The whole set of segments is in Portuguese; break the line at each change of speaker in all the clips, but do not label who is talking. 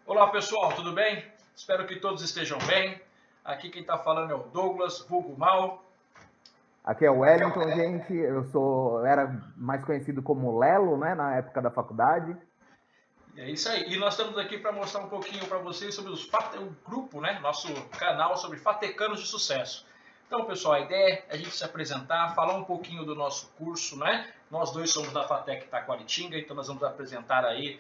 Olá pessoal, tudo bem? Espero que todos estejam bem. Aqui quem está falando é o Douglas, vulgo Mal.
Aqui é o Wellington, gente. Era mais conhecido como Lelo, né, na época da faculdade.
E é isso aí. E nós estamos aqui para mostrar um pouquinho para vocês sobre o grupo, né? Nosso canal sobre Fatecanos de Sucesso. Então, pessoal, a ideia é a gente se apresentar, falar um pouquinho do nosso curso, né? Nós dois somos da Fatec Taquaritinga, então nós vamos apresentar aí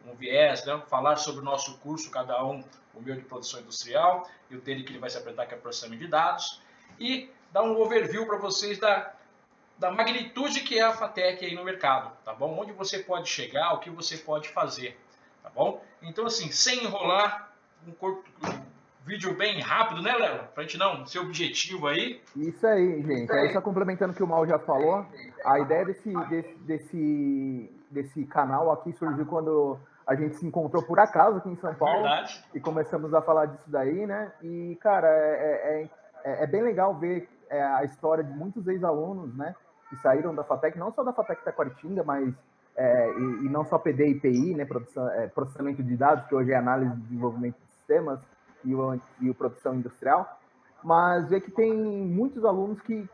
um viés, né? Falar sobre o nosso curso, cada um, o meu de produção industrial e o dele que ele vai se apresentar, que é processamento de dados, e dar um overview para vocês da magnitude que é a Fatec aí no mercado, tá bom? Onde você pode chegar, o que você pode fazer, tá bom? Então, assim, sem enrolar, um vídeo bem rápido, né, Léo? Pra gente não, seu objetivo aí.
Isso aí, gente. Aí só complementando o que o Mal já falou, a ideia desse canal aqui surgiu quando a gente se encontrou por acaso aqui em São Paulo
Verdade.
e começamos a falar disso daí, né? E, cara, é bem legal ver a história de muitos ex-alunos, né? Que saíram da Fatec, não só da Fatec Taquaritinga, mas e não só PD e PI, né? Processamento de dados, que hoje é análise e desenvolvimento de sistemas, e o produção industrial, mas ver que tem muitos alunos que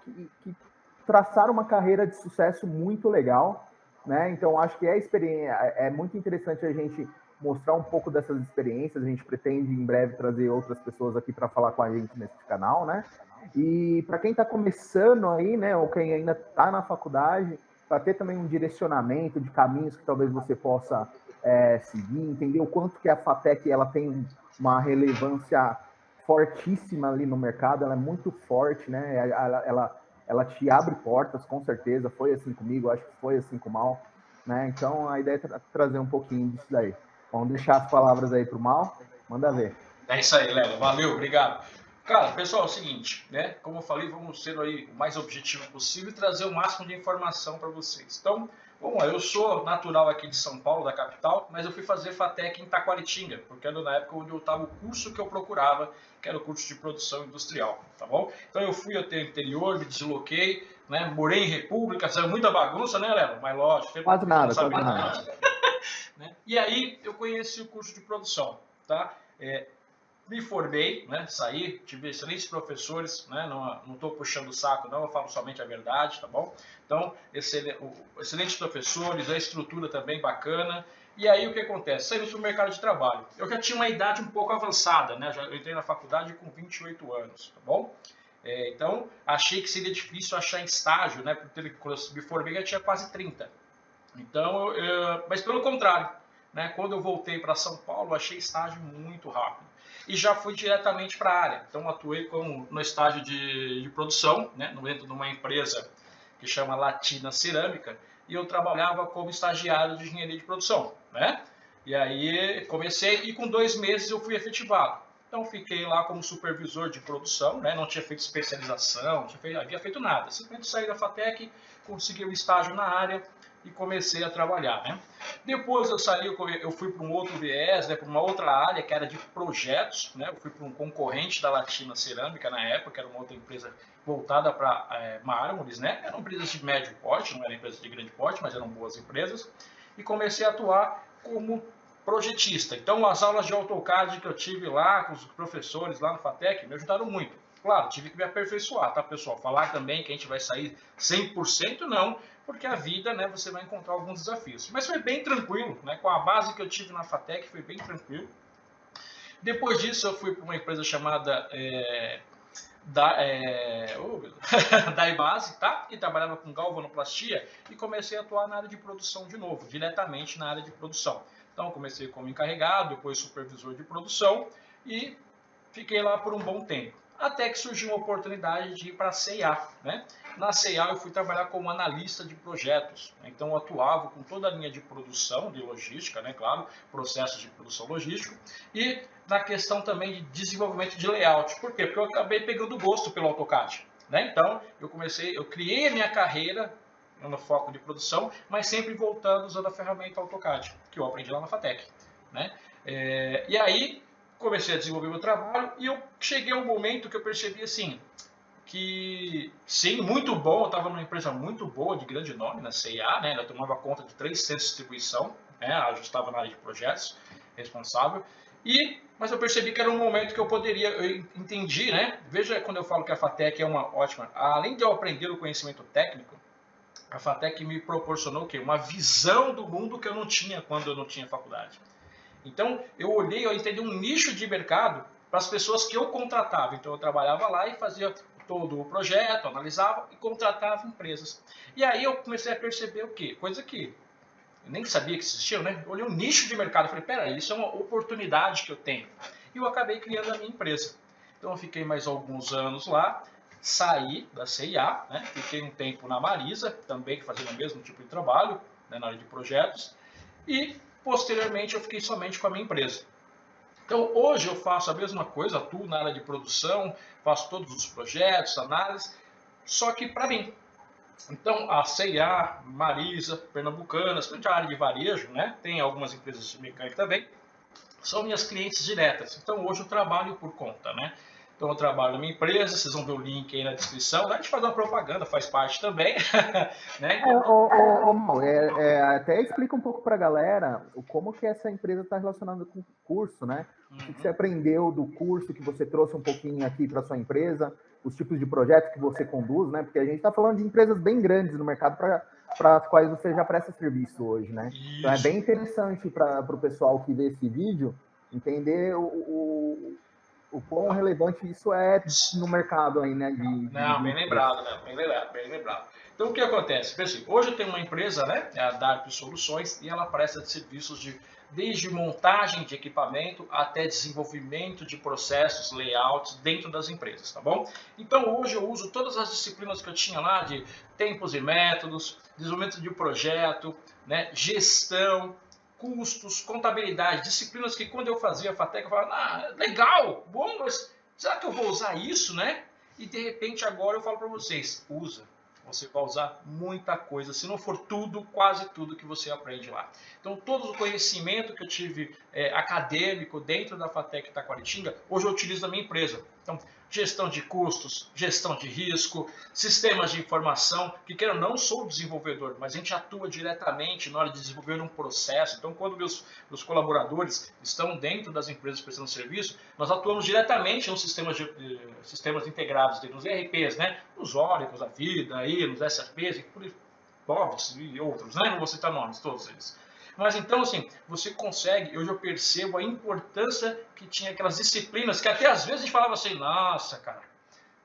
traçaram uma carreira de sucesso muito legal, né? Então acho que é muito interessante a gente mostrar um pouco dessas experiências. A gente pretende em breve trazer outras pessoas aqui para falar com a gente nesse canal, né? E para quem está começando aí, né, ou quem ainda está na faculdade, para ter também um direcionamento de caminhos que talvez você possa seguir, entender o quanto que a Fatec ela tem uma relevância fortíssima ali no mercado, ela é muito forte, né? Ela te abre portas, com certeza. Foi assim comigo, acho que foi assim com o Mal, né? Então a ideia é trazer um pouquinho disso daí. Vamos deixar as palavras aí para o Mal, manda ver.
É isso aí, Léo. Valeu, obrigado. Cara, pessoal, é o seguinte, né? Como eu falei, vamos ser aí o mais objetivo possível e trazer o máximo de informação para vocês. Então, bom, eu sou natural aqui de São Paulo, da capital, mas eu fui fazer FATEC em Taquaritinga, porque era na época onde eu estava o curso que eu procurava, que era o curso de produção industrial, tá bom? Então eu fui até o interior, me desloquei, né? Morei em República, saiu muita bagunça, né, Léo? Mas lógico,
Quase
não
nada,
sabe
quase nada.
nada. Né? E aí eu conheci o curso de produção, tá? Me formei, né, saí, tive excelentes professores, né, não estou puxando o saco, não, eu falo somente a verdade, tá bom? Então, excelentes professores, a estrutura também bacana. E aí o que acontece? Saímos para o mercado de trabalho. Eu já tinha uma idade um pouco avançada, né? Eu entrei na faculdade com 28 anos, tá bom? Então, achei que seria difícil achar estágio, né? Porque quando eu me formei eu tinha quase 30. Então, mas pelo contrário, né? Quando eu voltei para São Paulo, achei estágio muito rápido e já fui diretamente para a área. Então, atuei no estágio de produção, né? Dentro de uma empresa que chama Latina Cerâmica, e eu trabalhava como estagiário de engenharia de produção, né? E aí comecei e com 2 meses eu fui efetivado. Então fiquei lá como supervisor de produção, né? Não tinha feito especialização, havia feito nada. Simplesmente saí da Fatec, consegui um estágio na área e comecei a trabalhar, né? Depois eu saí, eu fui para um outro viés, né, para uma outra área que era de projetos, né? Eu fui para um concorrente da Latina Cerâmica na época, que era uma outra empresa voltada para mármores, né? Eram empresas de médio porte, não eram empresas de grande porte, mas eram boas empresas. E comecei a atuar como projetista. Então, as aulas de AutoCAD que eu tive lá com os professores lá no FATEC me ajudaram muito. Claro, tive que me aperfeiçoar, tá, pessoal? Falar também que a gente vai sair 100% não, porque a vida, né, você vai encontrar alguns desafios. Mas foi bem tranquilo, né? Com a base que eu tive na FATEC, foi bem tranquilo. Depois disso, eu fui para uma empresa chamada da Ibase, tá? E trabalhava com galvanoplastia e comecei a atuar na área de produção de novo, diretamente na área de produção. Então comecei como encarregado, depois supervisor de produção e fiquei lá por um bom tempo. Até que surgiu uma oportunidade de ir para a CIA, né? Na CIA eu fui trabalhar como analista de projetos, né? Então eu atuava com toda a linha de produção, de logística, né? Claro, processos de produção logístico e na questão também de desenvolvimento de layout. Por quê? Porque eu acabei pegando gosto pelo AutoCAD, né? Então eu criei a minha carreira no foco de produção, mas sempre voltando usando a ferramenta AutoCAD, que eu aprendi lá na FATEC, né? E aí comecei a desenvolver meu trabalho e eu cheguei a um momento que eu percebi assim, que sim, muito bom, eu estava numa empresa muito boa, de grande nome, na CIA, né? Ela tomava conta de 3 centros de distribuição, né? Eu estava na área de projetos, responsável, mas eu percebi que era um momento que eu entendi, né? Veja quando eu falo que a FATEC é uma ótima, além de eu aprender o conhecimento técnico, a FATEC me proporcionou o quê? Uma visão do mundo que eu não tinha quando eu não tinha faculdade. Então, eu entendi um nicho de mercado para as pessoas que eu contratava. Então, eu trabalhava lá e fazia todo o projeto, analisava e contratava empresas. E aí eu comecei a perceber o quê? Coisa que eu nem sabia que existia, né? Eu olhei um nicho de mercado e falei, peraí, isso é uma oportunidade que eu tenho. E eu acabei criando a minha empresa. Então, eu fiquei mais alguns anos lá, saí da CIA, né? Fiquei um tempo na Marisa, também fazendo o mesmo tipo de trabalho, né? Na área de projetos, e posteriormente eu fiquei somente com a minha empresa. Então hoje eu faço a mesma coisa, atuo na área de produção, faço todos os projetos, análise, só que para mim. Então a CIA, Marisa, Pernambucanas, a área de varejo, né? Tem algumas empresas de mecânica também, são minhas clientes diretas. Então hoje eu trabalho por conta, né? Então eu trabalho na minha empresa, vocês vão ver o link aí na descrição. A gente faz uma propaganda, faz parte também, né? Então,
Mal, até explica um pouco para a galera como que essa empresa está relacionada com o curso, né? O que você aprendeu do curso que você trouxe um pouquinho aqui para sua empresa, os tipos de projetos que você conduz, né? Porque a gente está falando de empresas bem grandes no mercado para as quais você já presta serviço hoje, né?
Isso.
Então é bem interessante para o pessoal que vê esse vídeo entender o quão relevante isso é no mercado aí, né?
Não, bem lembrado, né? Bem lembrado. Então o que acontece? Assim, hoje eu tenho uma empresa, né? É a DARP Soluções, e ela presta serviços desde montagem de equipamento até desenvolvimento de processos, layouts dentro das empresas, tá bom? Então hoje eu uso todas as disciplinas que eu tinha lá de tempos e métodos, desenvolvimento de projeto, né? Gestão, custos, contabilidade, disciplinas que quando eu fazia a FATEC eu falava, legal, bom, mas será que eu vou usar isso, né? E de repente agora eu falo para vocês, usa. Você vai usar muita coisa, se não for tudo, quase tudo que você aprende lá. Então todo o conhecimento que eu tive acadêmico dentro da FATEC Taquaritinga, hoje eu utilizo na minha empresa. Então gestão de custos, gestão de risco, sistemas de informação, que quero não sou desenvolvedor, mas a gente atua diretamente na hora de desenvolver um processo. Então quando meus colaboradores estão dentro das empresas prestando serviço, nós atuamos diretamente nos sistemas integrados, nos ERPs, né? Nos Oracles da vida, aí, nos SAPs, Povos e outros, né? Não vou citar nomes, todos eles. Mas então, assim, você consegue, hoje eu percebo a importância que tinha aquelas disciplinas que até às vezes a gente falava assim, nossa, cara,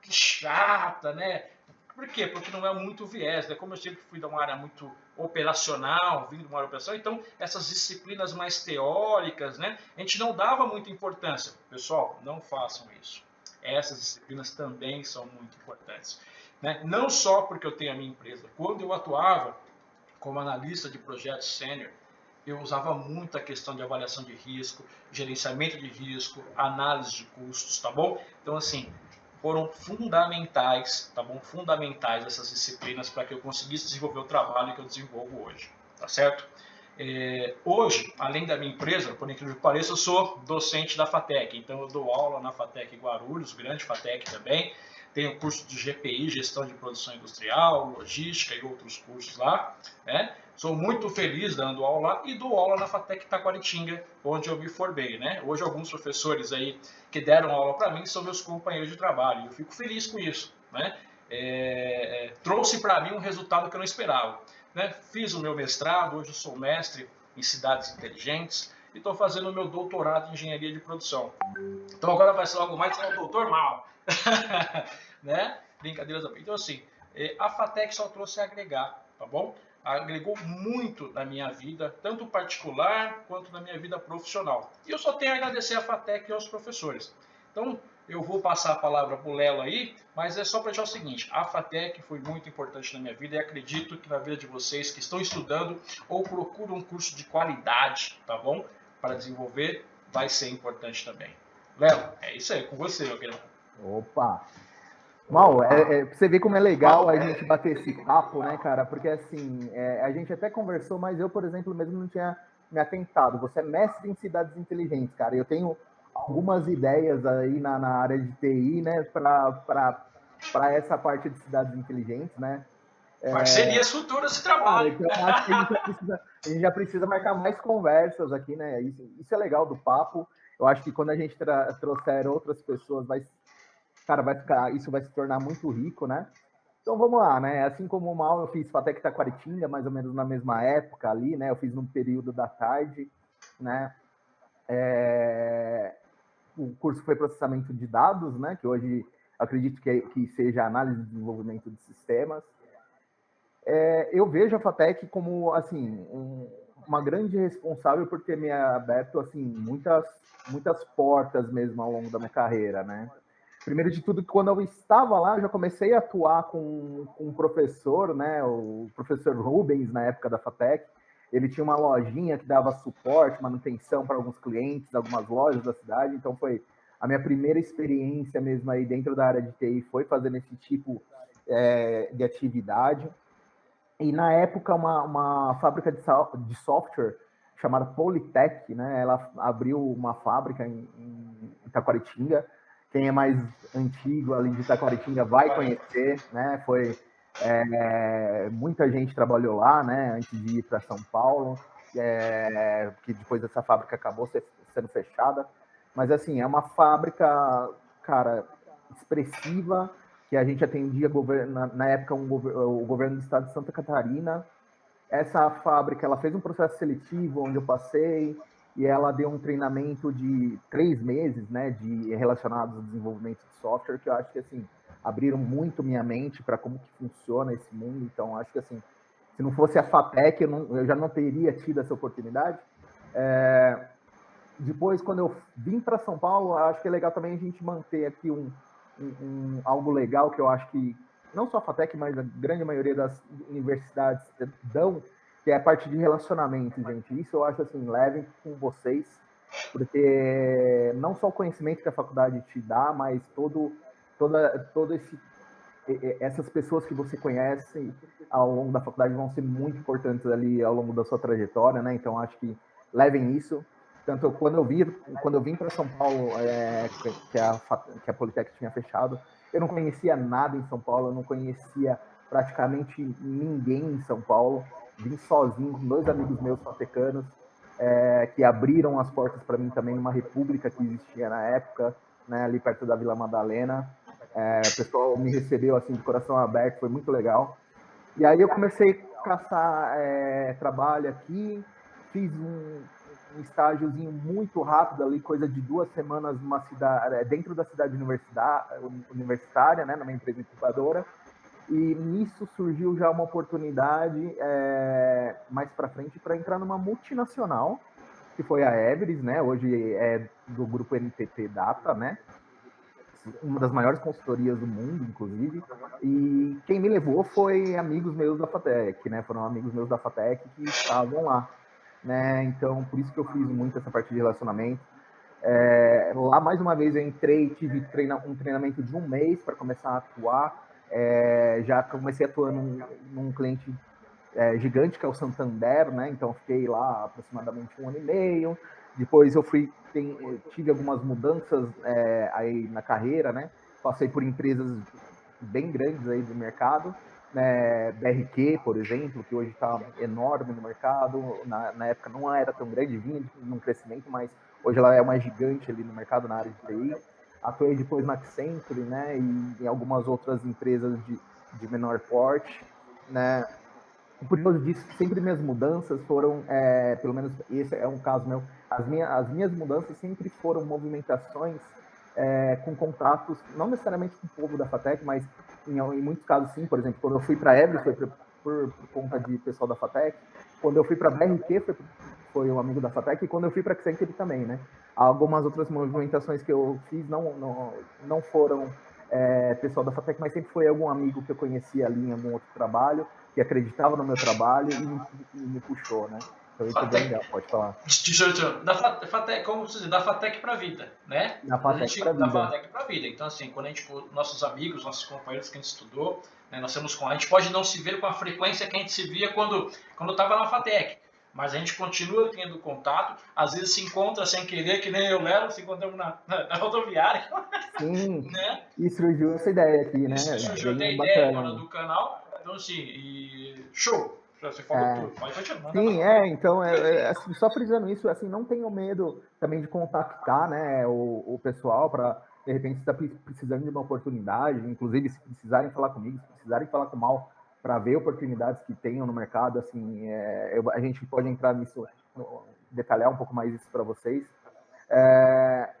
que chata, né? Por quê? Porque não é muito viés, né? Como eu sempre fui de uma área muito operacional, vindo de uma área operacional, então essas disciplinas mais teóricas, né? A gente não dava muita importância. Pessoal, não façam isso. Essas disciplinas também são muito importantes, né? Não só porque eu tenho a minha empresa. Quando eu atuava como analista de projetos sênior, eu usava muito a questão de avaliação de risco, gerenciamento de risco, análise de custos, tá bom? Então, assim, foram fundamentais, tá bom? Fundamentais essas disciplinas para que eu conseguisse desenvolver o trabalho que eu desenvolvo hoje, tá certo? Hoje, além da minha empresa, por incrível que pareça, eu sou docente da FATEC, então eu dou aula na FATEC Guarulhos, grande FATEC também, tenho curso de GPI, Gestão de Produção Industrial, Logística e outros cursos lá, né? Sou muito feliz dando aula lá e dou aula na FATEC Taquaritinga, onde eu me formei, né? Hoje alguns professores aí que deram aula para mim são meus companheiros de trabalho, e eu fico feliz com isso, né? Trouxe para mim um resultado que eu não esperava, né? Fiz o meu mestrado, hoje eu sou mestre em cidades inteligentes e estou fazendo o meu doutorado em engenharia de produção. Então agora vai ser algo mais que o doutor Mal, né? Brincadeiras à parte. Então assim, a FATEC só trouxe a agregar, tá bom? Agregou muito na minha vida, tanto particular quanto na minha vida profissional. E eu só tenho a agradecer a FATEC e aos professores. Então, eu vou passar a palavra para o Lelo aí, mas é só para deixar o seguinte, a FATEC foi muito importante na minha vida e acredito que na vida de vocês que estão estudando ou procuram um curso de qualidade, tá bom? Para desenvolver, vai ser importante também. Léo, é isso aí, com você, meu querido.
Opa! Mal, você vê como é legal a gente bater esse papo, né, cara? Porque, assim, a gente até conversou, mas eu, por exemplo, mesmo não tinha me atentado. Você é mestre em cidades inteligentes, cara. Eu tenho algumas ideias aí na área de TI, né, para essa parte de cidades inteligentes, né?
Parcerias futuras de
Cara,
trabalho.
então eu acho que a gente já precisa marcar mais conversas aqui, né? Isso é legal do papo. Eu acho que quando a gente trouxer outras pessoas, cara, isso vai se tornar muito rico, né? Então vamos lá, né? Assim como o Mal, eu fiz Fatec Taquaritinga, mais ou menos na mesma época ali, né? Eu fiz num período da tarde, né? O curso foi processamento de dados, né? Que hoje acredito que seja análise e desenvolvimento de sistemas. Eu vejo a Fatec como assim uma grande responsável por ter me aberto assim muitas portas mesmo ao longo da minha carreira, né? Primeiro de tudo, quando eu estava lá, eu já comecei a atuar com um professor, né? O professor Rubens, na época da Fatec. Ele tinha uma lojinha que dava suporte, manutenção para alguns clientes, algumas lojas da cidade. Então, foi a minha primeira experiência mesmo aí dentro da área de TI, foi fazendo esse tipo de itividade. E na época, uma fábrica de software chamada Polytech, né? Ela abriu uma fábrica em Itaquaritinga. Quem é mais antigo ali de Itaquaritinga vai conhecer, né? Muita gente trabalhou lá, né? Antes de ir para São Paulo, que depois essa fábrica acabou sendo fechada. Mas assim, é uma fábrica, cara, expressiva, que a gente atendia na época o governo do estado de Santa Catarina. Essa fábrica, ela fez um processo seletivo onde eu passei e ela deu um treinamento de 3 meses, né, relacionados ao desenvolvimento de software, que eu acho que assim abriram muito minha mente para como que funciona esse mundo. Então acho que assim, se não fosse a Fatec, eu já não teria tido essa oportunidade. Depois, quando eu vim para São Paulo, acho que é legal também a gente manter aqui algo legal que eu acho que não só a Fatec, mas a grande maioria das universidades dão, que é a parte de relacionamento, gente. Isso eu acho assim, levem com vocês, porque não só o conhecimento que a faculdade te dá, mas essas pessoas que você conhece ao longo da faculdade vão ser muito importantes ali ao longo da sua trajetória, né? Então acho que levem isso. Tanto quando eu vim para São Paulo, que a Politec tinha fechado, eu não conhecia nada em São Paulo, eu não conhecia praticamente ninguém em São Paulo. Vim sozinho com 2 amigos meus fatecanos, que abriram as portas para mim também numa república que existia na época, né, ali perto da Vila Madalena. O pessoal me recebeu assim de coração aberto, foi muito legal. E aí eu comecei a caçar trabalho aqui, fiz um estágiozinho muito rápido ali, coisa de 2 semanas numa cidade, dentro da cidade universitária, né, numa empresa incubadora. E nisso surgiu já uma oportunidade mais para frente para entrar numa multinacional, que foi a Everest, né? Hoje é do grupo NTT Data, né? Uma das maiores consultorias do mundo, inclusive. E quem me levou foi amigos meus da Fatec, né? Foram amigos meus da Fatec que estavam lá, né? Então, por isso que eu fiz muito essa parte de relacionamento. Lá, mais uma vez, eu entrei, tive um treinamento de 1 mês para começar a atuar. Já comecei atuando num cliente gigante, que é o Santander, né? Então, fiquei lá aproximadamente 1 ano e meio. Depois eu tive algumas mudanças aí na carreira, né? Passei por empresas bem grandes aí do mercado, né? BRQ, por exemplo, que hoje está enorme no mercado. Na época não era tão grande, vinha num crescimento, mas hoje ela é uma gigante ali no mercado na área de TI. Atuei depois na Accenture, né? E em algumas outras empresas de menor porte, né? Por causa disso, sempre minhas mudanças foram, pelo menos esse é um caso meu, as minhas mudanças sempre foram movimentações com contatos, não necessariamente com o povo da Fatec, mas em muitos casos sim. Por exemplo, quando eu fui para a Everest foi por conta de pessoal da Fatec, quando eu fui para a BRQ foi um amigo da Fatec, e quando eu fui para a Accenture também, né? Algumas outras movimentações que eu fiz não foram pessoal da Fatec, mas sempre foi algum amigo que eu conhecia ali em algum outro trabalho, que acreditava no meu trabalho e me puxou, né? Então isso é bem legal, pode falar.
Da Fatec, como você diz, da Fatec para a vida, né?
Da Fatec para a vida.
Da Fatec para a vida. Então, assim, quando a gente, nossos amigos, nossos companheiros que a gente estudou, né, nós temos a gente pode não se ver com a frequência que a gente se via quando estava na Fatec, mas a gente continua tendo contato, às vezes se encontra sem querer, que nem eu e o Léo, se encontramos na rodoviária.
Sim,
Né?
e surgiu essa ideia aqui, né?
Isso surgiu até a ideia
bacana.
agora do canal, Então, assim, show. Você falou tudo. Pode continuar.
Sim, então, assim, só frisando isso, assim, não tenham medo também de contactar, né, o pessoal para, de repente, estar precisando de uma oportunidade, inclusive, se precisarem falar comigo, se precisarem falar com o Mal, para ver oportunidades que tenham no mercado, assim, a gente pode entrar nisso, detalhar um pouco mais isso para vocês.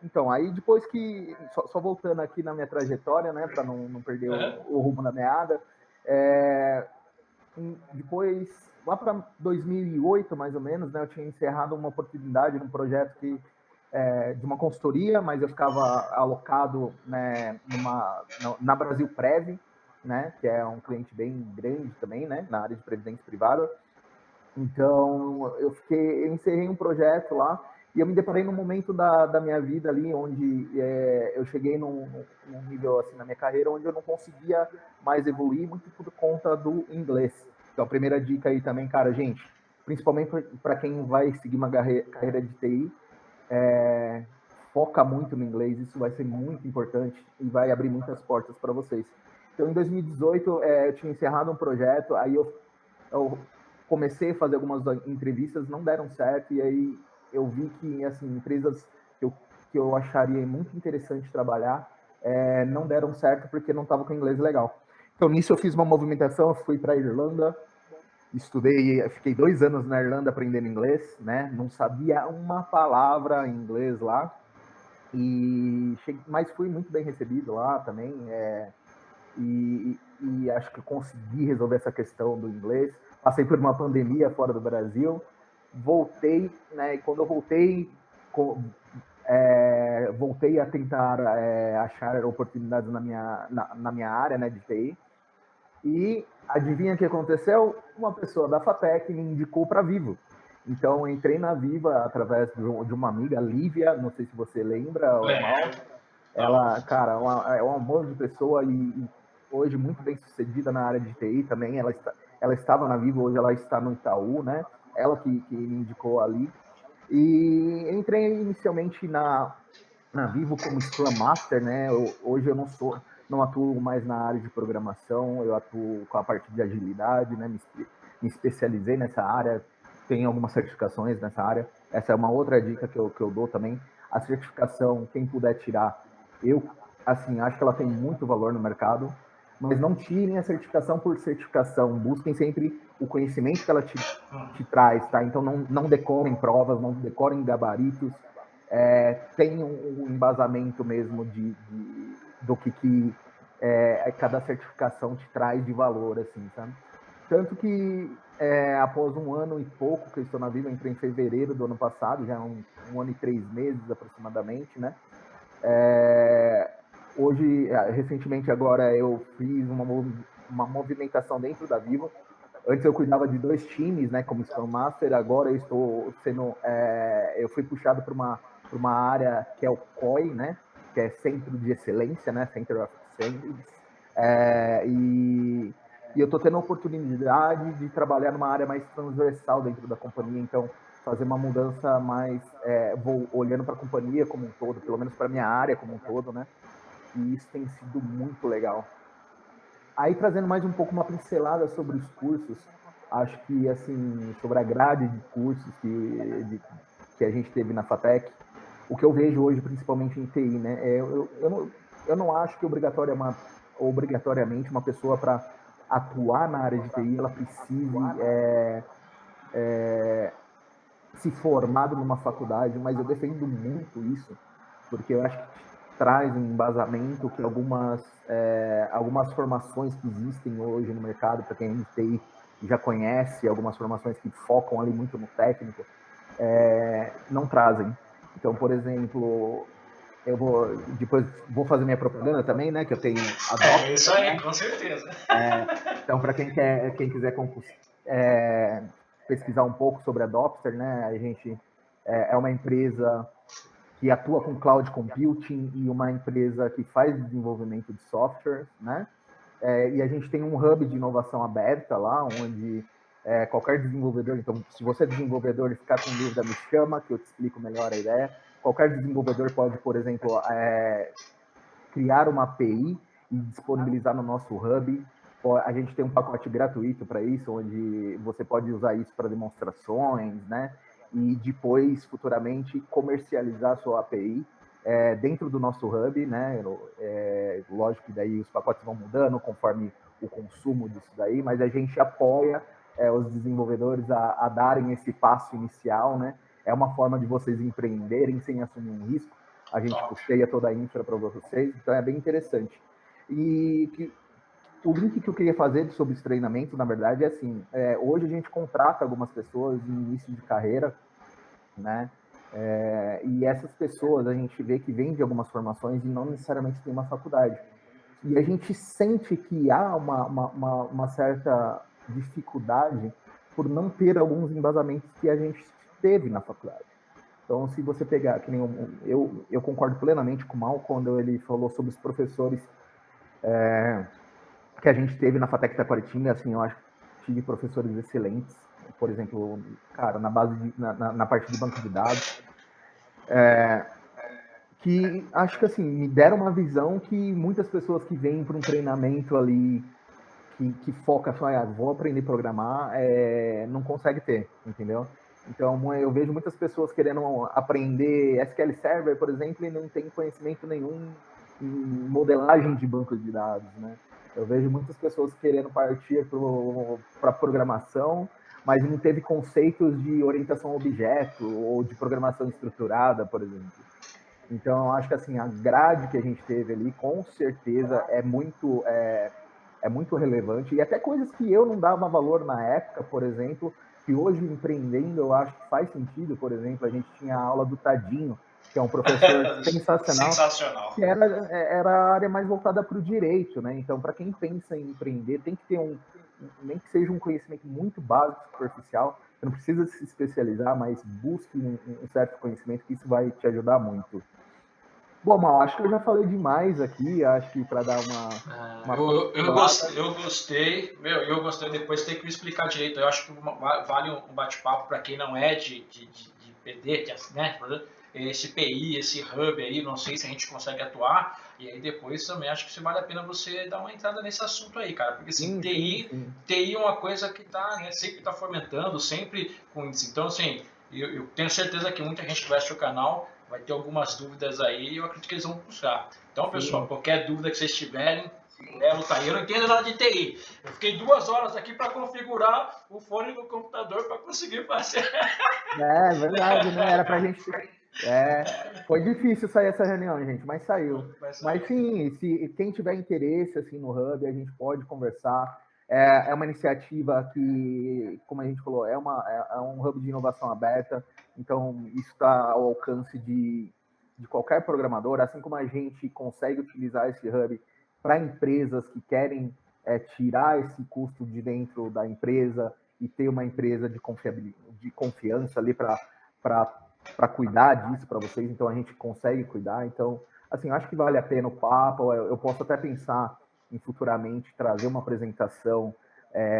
Então, aí depois que, só voltando aqui na minha trajetória, né, para não perder o rumo da meada, depois, lá para 2008, mais ou menos, né, eu tinha encerrado uma oportunidade num projeto de uma consultoria, mas eu ficava alocado, né, na Brasil Prev, né, que é um cliente bem grande também, né, na área de previdência privada. Então, eu encerrei um projeto lá e eu me deparei num momento da minha vida ali onde eu cheguei num nível assim na minha carreira onde eu não conseguia mais evoluir muito por conta do inglês. Então, a primeira dica aí também, cara, gente, principalmente para quem vai seguir uma carreira de TI, foca muito no inglês, isso vai ser muito importante e vai abrir muitas portas para vocês. Então, em 2018, eu tinha encerrado um projeto, aí eu comecei a fazer algumas entrevistas, não deram certo, e aí eu vi que, assim, empresas que eu acharia muito interessante trabalhar, não deram certo porque não estava com inglês legal. Então, nisso eu fiz uma movimentação, eu fui para a Irlanda, estudei, fiquei 2 anos na Irlanda aprendendo inglês, né? Não sabia uma palavra em inglês lá, mas fui muito bem recebido lá também, e acho que consegui resolver essa questão do inglês. Passei por uma pandemia fora do Brasil, voltei, né? E quando eu voltei, voltei a tentar achar oportunidades na minha área, né, de TI. E adivinha o que aconteceu? Uma pessoa da FATEC me indicou para Vivo. Então, eu entrei na Viva através de uma amiga, Lívia, não sei se você lembra, Mal. Ela, cara, é um amor de pessoa e hoje muito bem sucedida na área de TI também. Ela estava na Vivo, hoje ela está no Itaú, né? Ela que me indicou ali. E entrei inicialmente na Vivo como Scrum Master, né? Hoje eu não atuo mais na área de programação, eu atuo com a parte de agilidade, né? Me especializei nessa área, tenho algumas certificações nessa área. Essa é uma outra dica que eu dou também. A certificação, quem puder tirar, eu, assim, acho que ela tem muito valor no mercado, mas não tirem a certificação por certificação, busquem sempre o conhecimento que ela te traz, tá? Então não decorem provas, não decorem gabaritos, tem um embasamento mesmo do que cada certificação te traz de valor, assim, sabe? Tanto que após 1 ano e pouco que eu estou na Viva, eu entrei em fevereiro do ano passado, já é 1 ano e 3 meses aproximadamente, né? Hoje, recentemente agora, eu fiz uma movimentação dentro da Vivo. Antes eu cuidava de 2 times, né, como Scrum Master. Agora eu estou eu fui puxado para uma área que é o COI, né, que é Centro de Excelência, né, Center of Excellence. E eu estou tendo a oportunidade de trabalhar numa área mais transversal dentro da companhia. Então, fazer uma mudança mais, vou olhando para a companhia como um todo, pelo menos para a minha área como um todo, né? E isso tem sido muito legal. Aí, trazendo mais um pouco uma pincelada sobre os cursos, acho que, assim, sobre a grade de cursos que a gente teve na FATEC, o que eu vejo hoje, principalmente em TI, né? Eu não acho que obrigatoriamente uma pessoa para atuar na área de TI, ela precise se formado numa faculdade, mas eu defendo muito isso, porque eu acho que traz um embasamento que algumas formações que existem hoje no mercado, para quem é de TI já conhece, algumas formações que focam ali muito no técnico, não trazem. Então, por exemplo, depois vou fazer minha propaganda também, né, que eu tenho
a Doppler, isso aí, né? Com certeza.
Então, para quem quiser pesquisar um pouco sobre a Doppler, né, a gente é uma empresa que atua com cloud computing e uma empresa que faz desenvolvimento de software, né? E a gente tem um hub de inovação aberta lá, onde qualquer desenvolvedor, então, se você é desenvolvedor e ficar com dúvida, me chama, que eu te explico melhor a ideia. Qualquer desenvolvedor pode, por exemplo, criar uma API e disponibilizar no nosso hub. A gente tem um pacote gratuito para isso, onde você pode usar isso para demonstrações, né? E depois, futuramente, comercializar a sua API dentro do nosso hub, né? Lógico que daí os pacotes vão mudando conforme o consumo disso daí, mas a gente apoia os desenvolvedores a darem esse passo inicial, né? É uma forma de vocês empreenderem sem assumir um risco. A gente
Top.
custeia toda a infra para vocês, então é bem interessante. E o link que eu queria fazer sobre esse treinamento, na verdade, é assim, hoje a gente contrata algumas pessoas em início de carreira, né? E essas pessoas a gente vê que vêm de algumas formações e não necessariamente tem uma faculdade. E a gente sente que há uma certa dificuldade por não ter alguns embasamentos que a gente teve na faculdade. Então, se você pegar, que nem eu concordo plenamente com o Mal quando ele falou sobre os professores que a gente teve na FATEC Taquaritinga, assim, eu acho que tive professores excelentes, por exemplo, cara, na parte de banco de dados, que acho que assim, me deram uma visão que muitas pessoas que vêm para um treinamento ali que foca só, vou aprender a programar, não consegue ter, entendeu? Então, eu vejo muitas pessoas querendo aprender SQL Server, por exemplo, e não tem conhecimento nenhum em modelagem de bancos de dados, né? Eu vejo muitas pessoas querendo partir para programação, mas não teve conceitos de orientação a objeto ou de programação estruturada, por exemplo. Então, acho que assim, a grade que a gente teve ali, com certeza, é muito relevante. E até coisas que eu não dava valor na época, por exemplo, que hoje empreendendo eu acho que faz sentido. Por exemplo, a gente tinha a aula do Tadinho, que é um professor sensacional,
Sensacional.
que era a área mais voltada para o direito, né? Então, para quem pensa em empreender, tem que ter nem que seja um conhecimento muito básico, superficial. Você não precisa se especializar, mas busque um certo conhecimento, que isso vai te ajudar muito. Bom, Mal, acho que eu já falei demais aqui, acho que para dar uma
Eu gostei, eu gostei, depois tem que me explicar direito. Eu acho que vale um bate-papo para quem não é de PD, né? Esse PI, esse hub aí, não sei se a gente consegue atuar. E aí depois também acho que se vale a pena você dar uma entrada nesse assunto aí, cara. Porque assim, TI é uma coisa que tá, né, sempre está fomentando, sempre com isso. Então, assim, eu tenho certeza que muita gente que vai assistir o canal vai ter algumas dúvidas aí e eu acredito que eles vão buscar. Então, pessoal, qualquer dúvida que vocês tiverem, tá aí. Eu não entendo nada de TI. Eu fiquei 2 horas aqui para configurar o fone do computador para conseguir fazer.
É verdade, né? Era pra gente. Foi difícil sair essa reunião, gente, mas saiu. Mas sim, se quem tiver interesse assim no Hub, a gente pode conversar. É uma iniciativa que, como a gente falou, é um hub de inovação aberta. Então, isso está ao alcance de qualquer programador, assim como a gente consegue utilizar esse hub para empresas que querem tirar esse custo de dentro da empresa e ter uma empresa de confiança ali para cuidar disso para vocês. Então, a gente consegue cuidar. Então, assim, eu acho que vale a pena o papo. Eu posso até pensar em futuramente trazer uma apresentação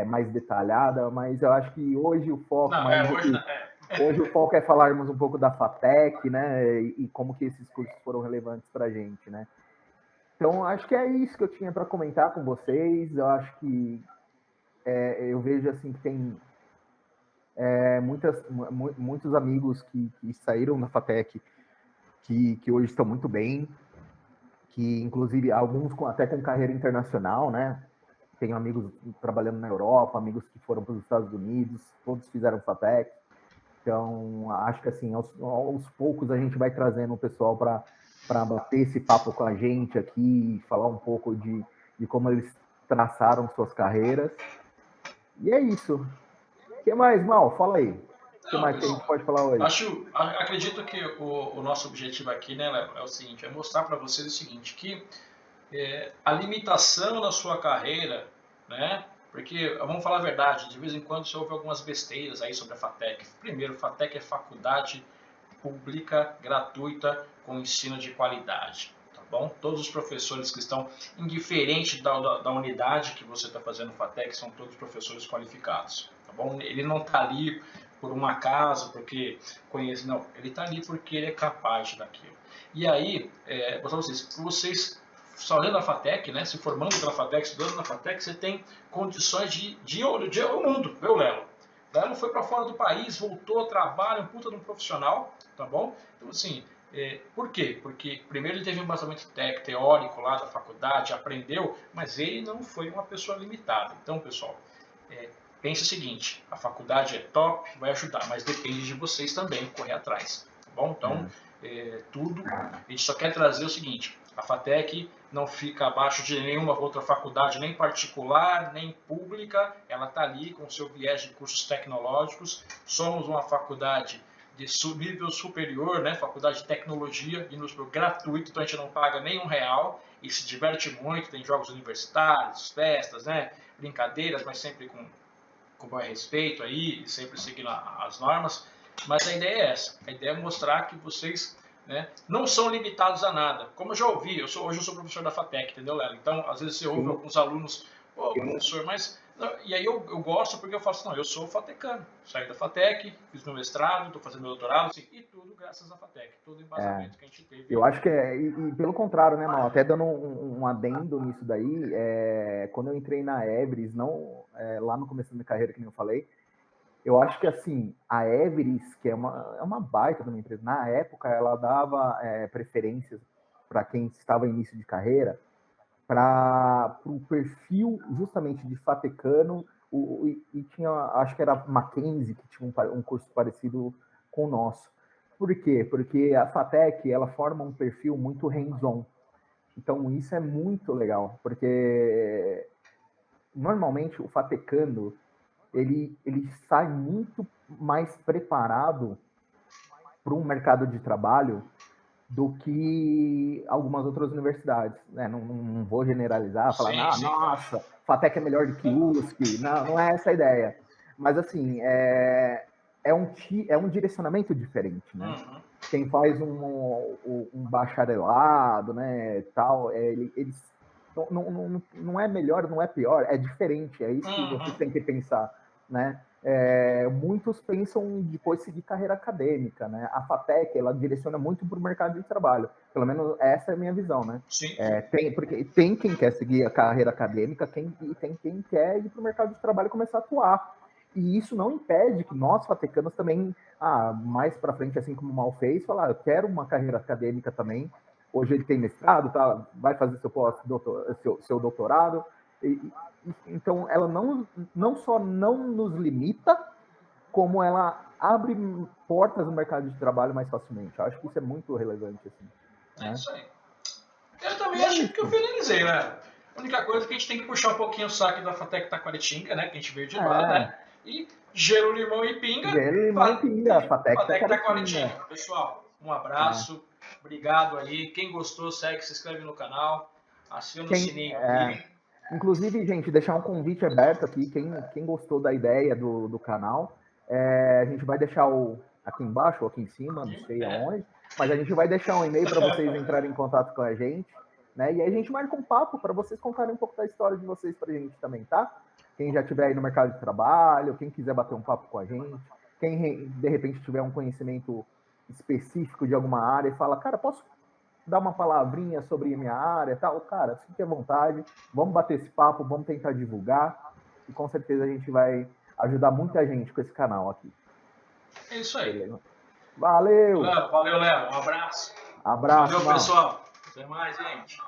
mais detalhada, mas eu acho que hoje o foco hoje o foco é falarmos um pouco da FATEC, né, e como que esses cursos foram relevantes para a gente, né. Então, acho que é isso que eu tinha para comentar com vocês. Eu acho que eu vejo assim que tem muitos amigos que saíram da FATEC que hoje estão muito bem, que inclusive alguns até com carreira internacional, né? Tenho amigos trabalhando na Europa, amigos que foram para os Estados Unidos, todos fizeram FATEC. Então, acho que assim, aos poucos a gente vai trazendo o pessoal para bater esse papo com a gente aqui, falar um pouco de como eles traçaram suas carreiras. E é isso. O que mais, Mal? Fala aí. O que mais que a gente pode falar hoje?
Acredito que o nosso objetivo aqui, né, Léo, é o seguinte, é mostrar para vocês o seguinte, que a limitação na sua carreira, né, porque, vamos falar a verdade, de vez em quando você ouve algumas besteiras aí sobre a FATEC. Primeiro, FATEC é faculdade pública, gratuita, com ensino de qualidade. Tá bom? Todos os professores que estão, indiferente da unidade que você está fazendo FATEC, são todos professores qualificados. Tá bom? Ele não está ali por um acaso, porque conhece, não. Ele está ali porque ele é capaz daquilo. E aí, vocês saindo da FATEC, né, se formando pela FATEC, estudando na FATEC, você tem condições de o mundo, viu, Lelo? O Lelo foi para fora do país, voltou, trabalha, um puta de um profissional, tá bom? Então, assim, por quê? Porque primeiro ele teve um embasamento teórico lá da faculdade, aprendeu, mas ele não foi uma pessoa limitada. Então, pessoal, pense o seguinte, a faculdade é top, vai ajudar, mas depende de vocês também correr atrás, tá bom? Então, tudo, a gente só quer trazer o seguinte, a FATEC não fica abaixo de nenhuma outra faculdade, nem particular, nem pública, ela está ali com o seu viés de cursos tecnológicos, somos uma faculdade de nível superior, né? Faculdade de tecnologia, gratuito, então a gente não paga nem R$1 e se diverte muito, tem jogos universitários, festas, né? Brincadeiras, mas sempre com bom respeito aí, sempre seguindo as normas, mas a ideia é essa, a ideia é mostrar que vocês, né, não são limitados a nada, como eu já ouvi, hoje eu sou professor da FATEC, entendeu, Lelo? Então, às vezes você ouve alguns alunos, professor, mas... E aí eu gosto porque eu falo assim, não, eu sou fatecano, saí da FATEC, fiz meu mestrado, estou fazendo meu doutorado, assim, e tudo graças à FATEC, todo o embasamento que a gente teve.
Eu acho que e pelo contrário, né, Mal, até dando um adendo nisso daí, quando eu entrei na Everest, não, lá no começo da minha carreira, que nem eu falei, eu acho que, assim, a Everest, que é uma baita de uma empresa, na época ela dava preferências para quem estava em início de carreira, para o perfil justamente de fatecano, e tinha, acho que era a Mackenzie, que tinha um curso parecido com o nosso. Por quê? Porque a FATEC, ela forma um perfil muito hands-on. Então, isso é muito legal, porque normalmente o fatecano, ele sai muito mais preparado para um mercado de trabalho do que algumas outras universidades, né? Não vou generalizar, falar, nossa, FATEC é melhor do que USP, não é essa a ideia. Mas, assim, é um direcionamento diferente, né? Quem faz um bacharelado, né, tal, eles não é melhor, não é pior, é diferente, é isso que vocês têm que pensar, né? Muitos pensam em depois seguir carreira acadêmica, né? A FATEC, ela direciona muito para o mercado de trabalho, pelo menos essa é a minha visão, né?
Sim.
Porque tem quem quer seguir a carreira acadêmica, e tem quem quer ir para o mercado de trabalho e começar a atuar. E isso não impede que nós, fatecanos, também, mais para frente, assim como o Mal fez, falar, eu quero uma carreira acadêmica também. Hoje ele tem mestrado, tá? Vai fazer seu doutorado. Então, ela não só não nos limita, como ela abre portas no mercado de trabalho mais facilmente. Eu acho que isso é muito relevante. Assim,
né? Isso aí. Eu também acho que eu finalizei, né? A única coisa é que a gente tem que puxar um pouquinho o saque da FATEC Taquaritinga, né? Que a gente veio de lá, né? E gelo, limão e pinga.
Gelo, limão e pinga. FATEC
Taquaritinga. Pessoal, um abraço. Obrigado aí. Quem gostou, segue, se inscreve no canal. Aciona o sininho aqui.
Inclusive, gente, deixar um convite aberto aqui. Quem gostou da ideia do canal, a gente vai deixar aqui embaixo ou aqui em cima, não sei aonde, mas a gente vai deixar um e-mail para vocês entrarem em contato com a gente, né? E aí a gente marca um papo para vocês contarem um pouco da história de vocês para a gente também, tá? Quem já estiver aí no mercado de trabalho, quem quiser bater um papo com a gente, quem de repente tiver um conhecimento específico de alguma área e fala, cara, posso dar uma palavrinha sobre a minha área e tal, cara, fique à vontade, vamos bater esse papo, vamos tentar divulgar, e com certeza a gente vai ajudar muita gente com esse canal aqui.
É isso aí.
Beleza. Valeu!
Valeu, Léo. Um abraço.
Abraço,
valeu, pessoal. Até mais, gente.